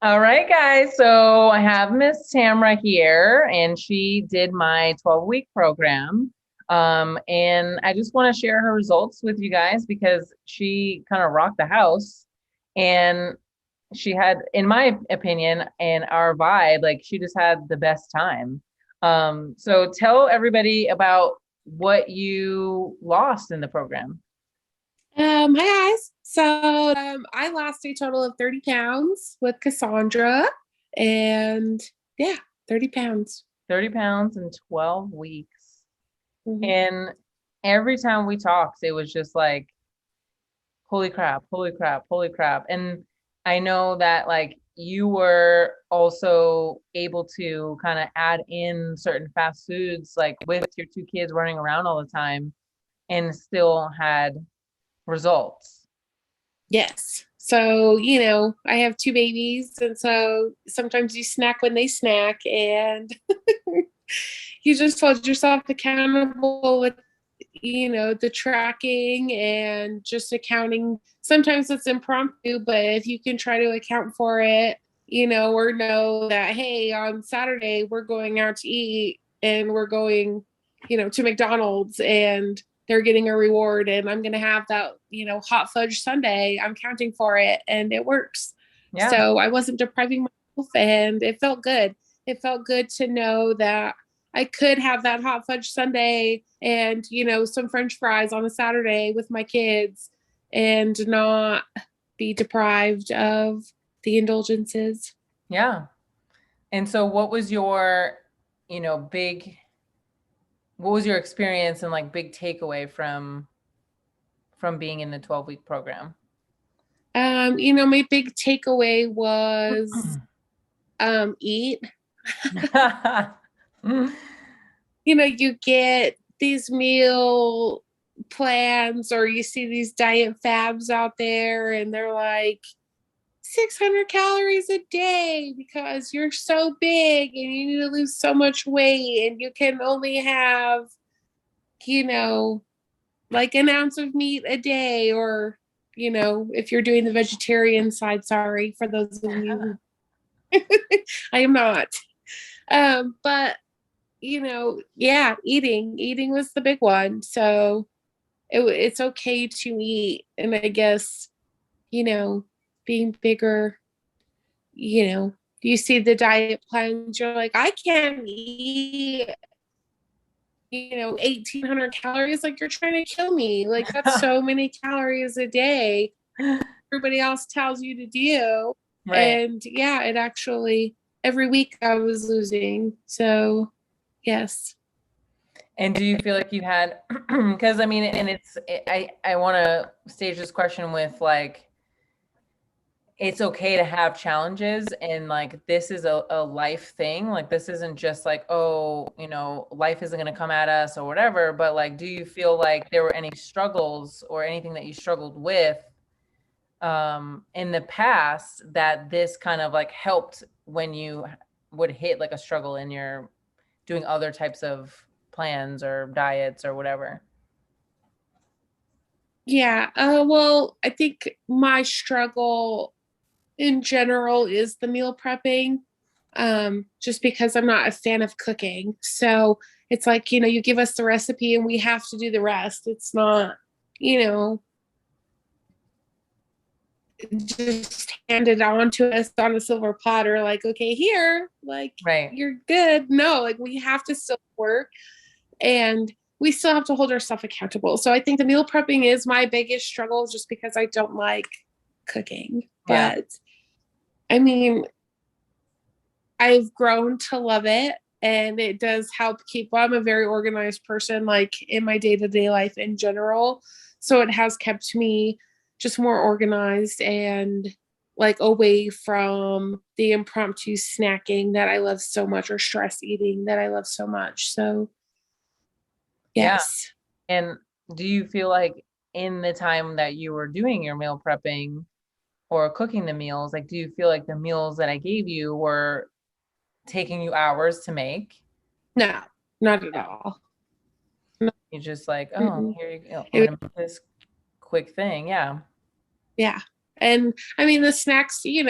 All right, guys. So I have Miss Tamara here, and she did my 12-week program. And I just want to share her results with you guys because she kind of rocked the house. And she had, in my opinion, and our vibe, like she just had the best time. So tell everybody about what you lost in the program. Hi guys. I lost a total of 30 pounds with Cassandra, and yeah, 30 pounds. 30 pounds in 12 weeks. Mhm. And every time we talked, it was just like, holy crap, holy crap, holy crap. And I know that like you were also able to kind of add in certain fast foods, like with your two kids running around all the time and still had results. Yes. I have two babies, and so sometimes you snack when they snack, and you just hold yourself accountable with the tracking and just accounting. Sometimes it's impromptu, but if you can try to account for it, or know that, hey, on Saturday we're going out to eat and we're going, to McDonald's, and they're getting a reward, and I'm going to have that, hot fudge sundae. I'm counting for it and it works. Yeah. So I wasn't depriving myself, and it felt good. It felt good to know that I could have that hot fudge sundae and, some French fries on a Saturday with my kids and not be deprived of the indulgences. Yeah. And so what was your, you know, big what was your experience and like big takeaway from being in the 12-week program? My big takeaway was eat. You get these meal plans, or you see these diet fabs out there, and they're like 600 calories a day because you're so big and you need to lose so much weight, and you can only have, you know, like an ounce of meat a day, or, if you're doing the vegetarian side, sorry for those of you who I am not. But yeah, eating was the big one. So it's okay to eat. And I guess, you know, being bigger, you see the diet plans, you're like, I can't eat, 1,800 calories. Like, you're trying to kill me. Like, that's so many calories a day. Everybody else tells you to do. Right. And yeah, it actually, every week I was losing. So, yes. And do you feel like you had, because I mean, and I want to stage this question with like, it's okay to have challenges and like this is a life thing. Like this isn't just like, oh, life isn't going to come at us or whatever. But like, do you feel like there were any struggles or anything that you struggled with in the past that this kind of like helped when you would hit like a struggle in your doing other types of plans or diets or whatever? Yeah. Well, I think my struggle in general is the meal prepping. Just because I'm not a fan of cooking. So it's like, you give us the recipe and we have to do the rest. It's not, you know, just handed on to us on a silver platter, like, okay, here, like, Right. you're good. No, like, we have to still work, and we still have to hold ourselves accountable. So I think the meal prepping is my biggest struggle, just because I don't like cooking. Yeah. But I mean, I've grown to love it, and it does help keep, well, I'm a very organized person, like in my day-to-day life in general. So it has kept me just more organized and like away from the impromptu snacking that I love so much, or stress eating that I love so much. So Yeah. yes. And do you feel like in the time that you were doing your meal prepping or cooking the meals, like do you feel like the meals that I gave you were taking you hours to make? No, not at Yeah. all. No. You're just like, oh, Mm-mm. here you go. I'm It, gonna make this quick thing. Yeah. yeah. And I mean, the snacks, you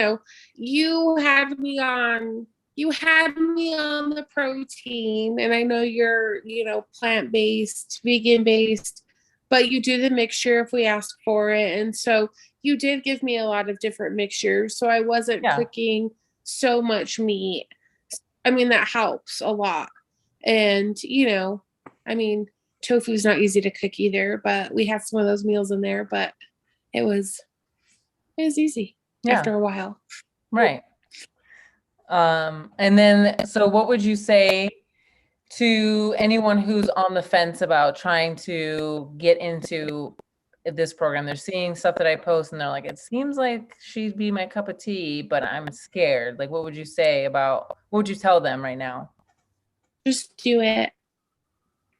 had me on the protein, and I know you're, plant-based, vegan-based, but you do the mixture if we ask for it. And so you did give me a lot of different mixtures. So I wasn't Yeah. cooking so much meat. I mean, that helps a lot. And, I mean, tofu is not easy to cook either, but we had some of those meals in there, but it was easy Yeah. after a while. Right. And then, so what would you say to anyone who's on the fence about trying to get into this program? They're seeing stuff that I post and they're like, it seems like she'd be my cup of tea, but I'm scared. Like, what would you say what would you tell them right now? Just do it.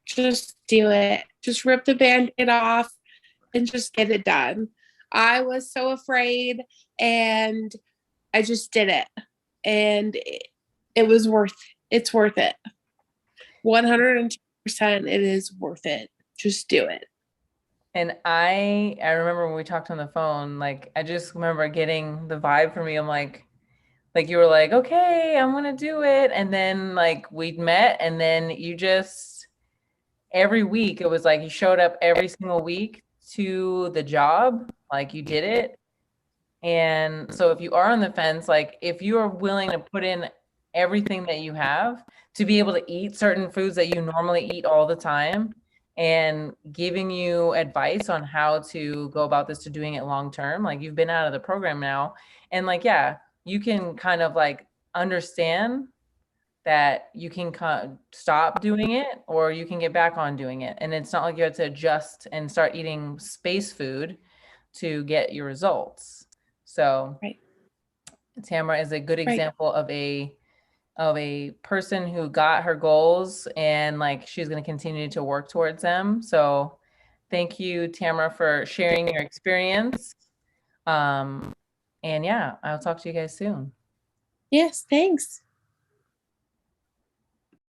Just do it. Just rip the band-aid off and just get it done. I was so afraid, and I just did it. And it was it's worth it. 102%, it is worth it. Just do it. And I remember when we talked on the phone, like, I just remember getting the vibe from you. I'm like you were like, okay, I'm gonna do it. And then like we'd met, and then you just every week it was like you showed up every single week to the job, like you did it. And so if you are on the fence, like if you are willing to put in everything that you have to be able to eat certain foods that you normally eat all the time, and giving you advice on how to go about this to doing it long term, like you've been out of the program now, and like, yeah, you can kind of like understand that you can stop doing it or you can get back on doing it. And it's not like you have to adjust and start eating space food to get your results. So Right. Tamara is a good Right. example of a person who got her goals, and like she's going to continue to work towards them. So thank you, Tamara, for sharing your experience. And yeah, I'll talk to you guys soon. Yes, thanks.